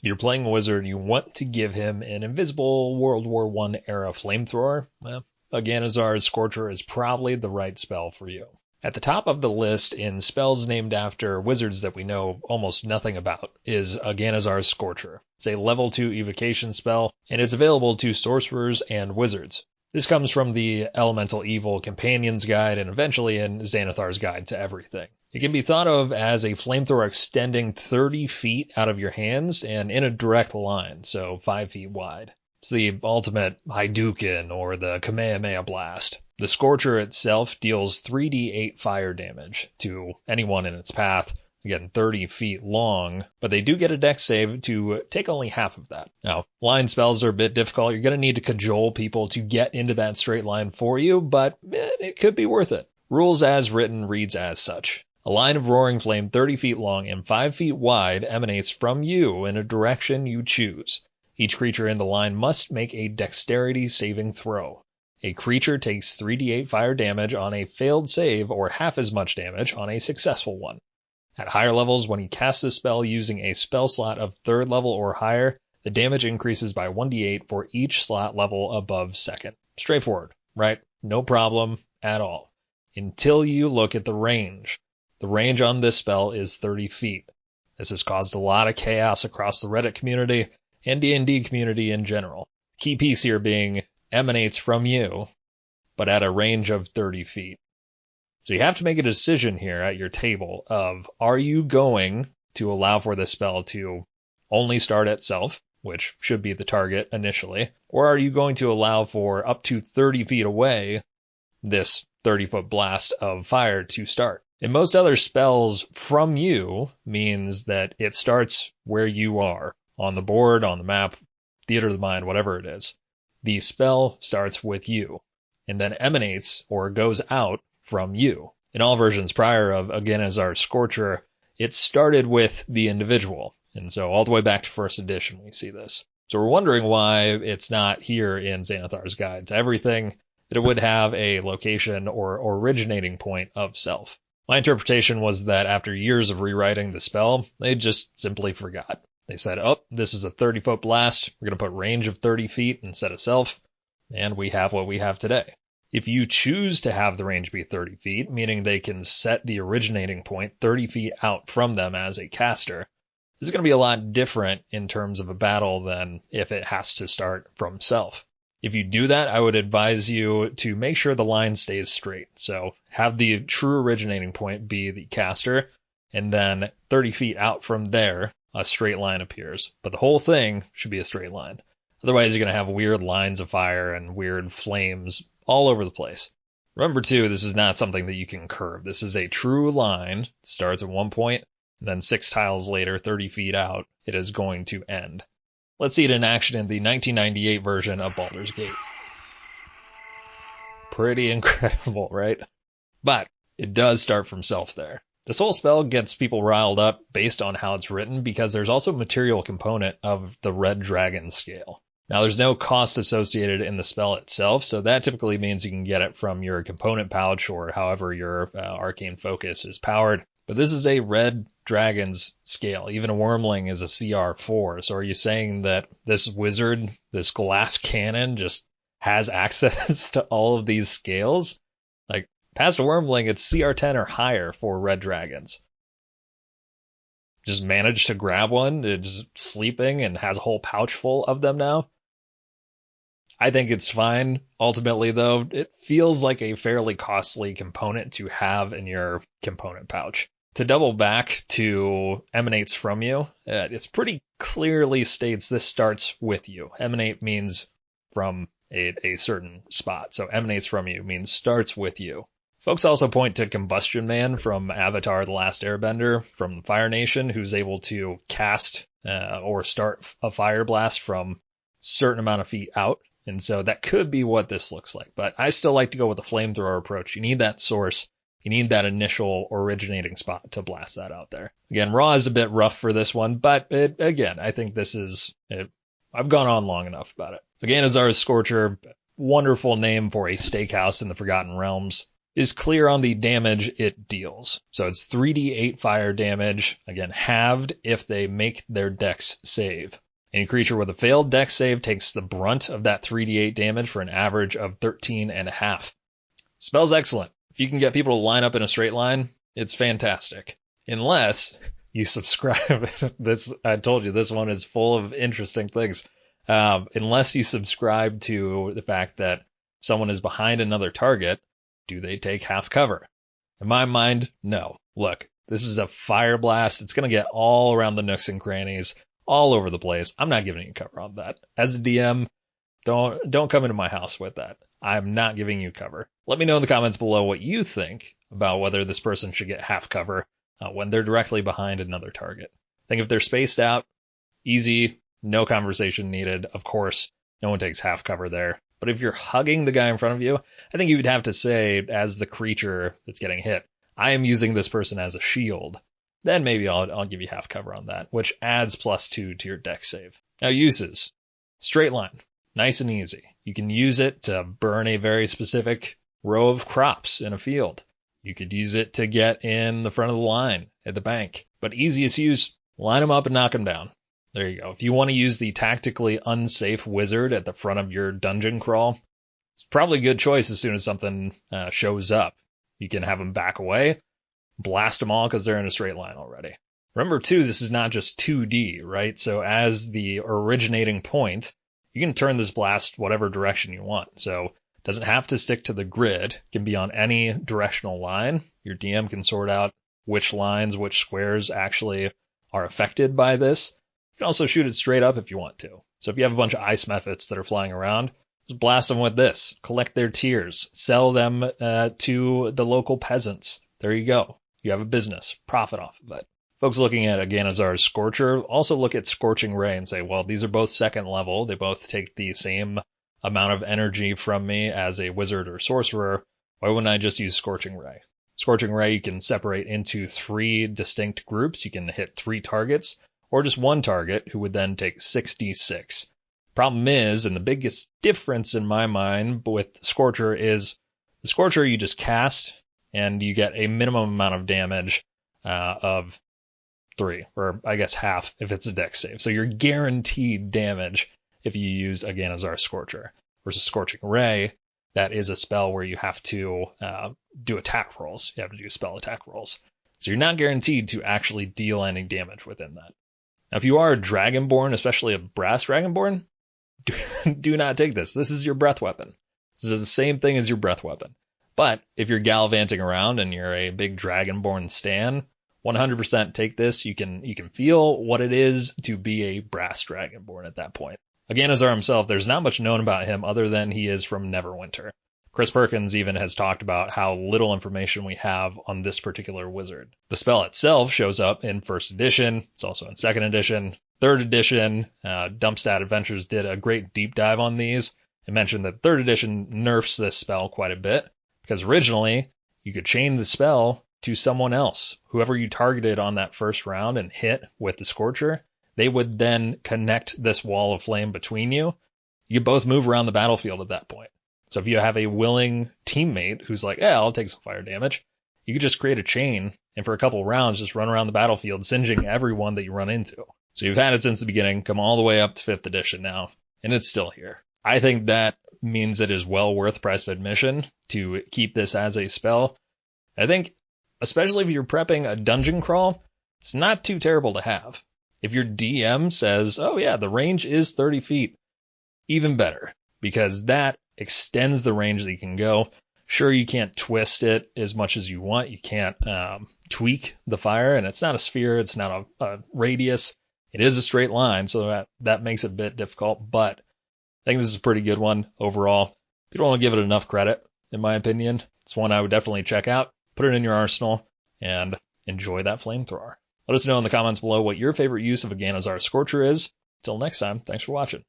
If you're playing a wizard, you want to give him an invisible World War I era flamethrower. Well, Aganazzar's Scorcher is probably the right spell for you. At the top of the list in spells named after wizards that we know almost nothing about is Aganazzar's Scorcher. It's a level 2 evocation spell, and it's available to sorcerers and wizards. This comes from the Elemental Evil Companion's Guide and eventually in Xanathar's Guide to Everything. It can be thought of as a flamethrower extending 30 feet out of your hands and in a direct line, so 5 feet wide. It's the ultimate haidooken or the kamehameha blast. The Scorcher itself deals 3d8 fire damage to anyone in its path, again 30 feet long, but they do get a dex save to take only half of that. Now, line spells are a bit difficult. You're going to need to cajole people to get into that straight line for you, but it could be worth it. Rules as written reads as such. A line of roaring flame 30 feet long and 5 feet wide emanates from you in a direction you choose. Each creature in the line must make a dexterity saving throw. A creature takes 3d8 fire damage on a failed save or half as much damage on a successful one. At higher levels, when you cast a spell using a spell slot of 3rd level or higher, the damage increases by 1d8 for each slot level above 2nd. Straightforward, right? No problem at all. Until you look at the range. The range on this spell is 30 feet. This has caused a lot of chaos across the Reddit community and D&D community in general. Key piece here being emanates from you, but at a range of 30 feet. So you have to make a decision here at your table of, are you going to allow for this spell to only start at self, which should be the target initially, or are you going to allow for up to 30 feet away this 30-foot blast of fire to start? In most other spells, from you means that it starts where you are, on the board, on the map, theater of the mind, whatever it is. The spell starts with you, and then emanates or goes out from you. In all versions prior of Aganazzar's Scorcher, it started with the individual, and so all the way back to 1st edition we see this. So we're wondering why it's not here in Xanathar's Guide to Everything, that it would have a location or originating point of self. My interpretation was that after years of rewriting the spell, they just simply forgot. They said, oh, this is a 30-foot blast. We're going to put range of 30 feet instead of self, and we have what we have today. If you choose to have the range be 30 feet, meaning they can set the originating point 30 feet out from them as a caster, this is going to be a lot different in terms of a battle than if it has to start from self. If you do that, I would advise you to make sure the line stays straight. So have the true originating point be the caster, and then 30 feet out from there, a straight line appears. But the whole thing should be a straight line. Otherwise, you're going to have weird lines of fire and weird flames all over the place. Remember, too, this is not something that you can curve. This is a true line. It starts at one point, and then 6 tiles later, 30 feet out, it is going to end. Let's see it in action in the 1998 version of Baldur's Gate. Pretty incredible, right? But it does start from self there. This whole spell gets people riled up based on how it's written because there's also a material component of the Red Dragon scale. Now, there's no cost associated in the spell itself, so that typically means you can get it from your component pouch or however your arcane focus is powered. But this is a Red Dragon's scale. Even a Wormling is a CR4. So are you saying that this wizard, this glass cannon, just has access to all of these scales? Like, past a Wormling, it's CR10 or higher for Red Dragons. Just managed to grab one, it's just sleeping and has a whole pouch full of them now. I think it's fine. Ultimately, though, it feels like a fairly costly component to have in your component pouch. To double back to emanates from you, it's pretty clearly states this starts with you. Emanate means from a certain spot. So emanates from you means starts with you. Folks also point to Combustion Man from Avatar: The Last Airbender from the Fire Nation, who's able to cast or start a fire blast from a certain amount of feet out. And so that could be what this looks like. But I still like to go with the flamethrower approach. You need that source. You need that initial originating spot to blast that out there. Again, raw is a bit rough for this one, but again, I think this is... I've gone on long enough about it. Aganazzar's Scorcher, wonderful name for a steakhouse in the Forgotten Realms. is clear on the damage it deals. So it's 3d8 fire damage, again, halved if they make their dex save. Any creature with a failed dex save takes the brunt of that 3d8 damage for an average of 13.5. Spell's excellent. If you can get people to line up in a straight line, it's fantastic. Unless you subscribe. I told you, this one is full of interesting things. Unless you subscribe to the fact that someone is behind another target, do they take half cover? In my mind, no. Look, this is a fire blast. It's going to get all around the nooks and crannies, all over the place. I'm not giving you cover on that. As a DM, don't come into my house with that. I'm not giving you cover. Let me know in the comments below what you think about whether this person should get half cover when they're directly behind another target. I think if they're spaced out, easy, no conversation needed. Of course, no one takes half cover there. But if you're hugging the guy in front of you, I think you would have to say, as the creature that's getting hit, I am using this person as a shield. Then maybe I'll give you half cover on that, which adds +2 to your dex save. Now, uses. Straight line. Nice and easy. You can use it to burn a very specific row of crops in a field. You could use it to get in the front of the line at the bank. But easiest use, line them up and knock them down. There you go. If you want to use the tactically unsafe wizard at the front of your dungeon crawl, it's probably a good choice as soon as something shows up. You can have them back away, blast them all because they're in a straight line already. Remember, too, this is not just 2D, right? So as the originating point, you can turn this blast whatever direction you want. So it doesn't have to stick to the grid. It can be on any directional line. Your DM can sort out which lines, which squares actually are affected by this. You can also shoot it straight up if you want to. So if you have a bunch of ice mephits that are flying around, just blast them with this. Collect their tears. Sell them to the local peasants. There you go. You have a business. Profit off of it. Folks looking at Aganazzar's Scorcher also look at Scorching Ray and say, well, these are both second level. They both take the same amount of energy from me as a wizard or sorcerer. Why wouldn't I just use Scorching Ray? Scorching Ray you can separate into 3 distinct groups. You can hit 3 targets, or just 1 target, who would then take 66. Problem is, and the biggest difference in my mind with Scorcher is, the Scorcher you just cast, and you get a minimum amount of damage of 3, or I guess half if it's a dex save. So you're guaranteed damage if you use Aganazzar Scorcher. Versus Scorching Ray, that is a spell where you have to do attack rolls. You have to do spell attack rolls. So you're not guaranteed to actually deal any damage within that. Now, if you are a Dragonborn, especially a Brass Dragonborn, do not take this. This is your breath weapon. This is the same thing as your breath weapon. But if you're gallivanting around and you're a big Dragonborn stan, 100% take this. You can feel what it is to be a Brass Dragonborn at that point. Aganazzar himself, there's not much known about him other than he is from Neverwinter. Chris Perkins even has talked about how little information we have on this particular wizard. The spell itself shows up in 1st edition. It's also in 2nd edition. 3rd edition, Dumpstat Adventures did a great deep dive on these and mentioned that 3rd edition nerfs this spell quite a bit because originally you could chain the spell to someone else. Whoever you targeted on that first round and hit with the Scorcher, they would then connect this wall of flame between you. You both move around the battlefield at that point. So if you have a willing teammate who's like, yeah, I'll take some fire damage, you could just create a chain and for a couple rounds just run around the battlefield, singeing everyone that you run into. So you've had it since the beginning, come all the way up to 5th edition now, and it's still here. I think that means it is well worth price of admission to keep this as a spell. I think, especially if you're prepping a dungeon crawl, it's not too terrible to have. If your DM says, oh yeah, the range is 30 feet, even better, because that extends the range that you can go. Sure, you can't twist it as much as you want. You can't tweak the fire, and it's not a sphere. It's not a radius. It is a straight line, so that makes it a bit difficult, but I think this is a pretty good one overall. You don't want to give it enough credit, in my opinion. It's one I would definitely check out, put it in your arsenal, and enjoy that flamethrower. Let us know in the comments below what your favorite use of Aganazzar Scorcher is. Till next time, thanks for watching.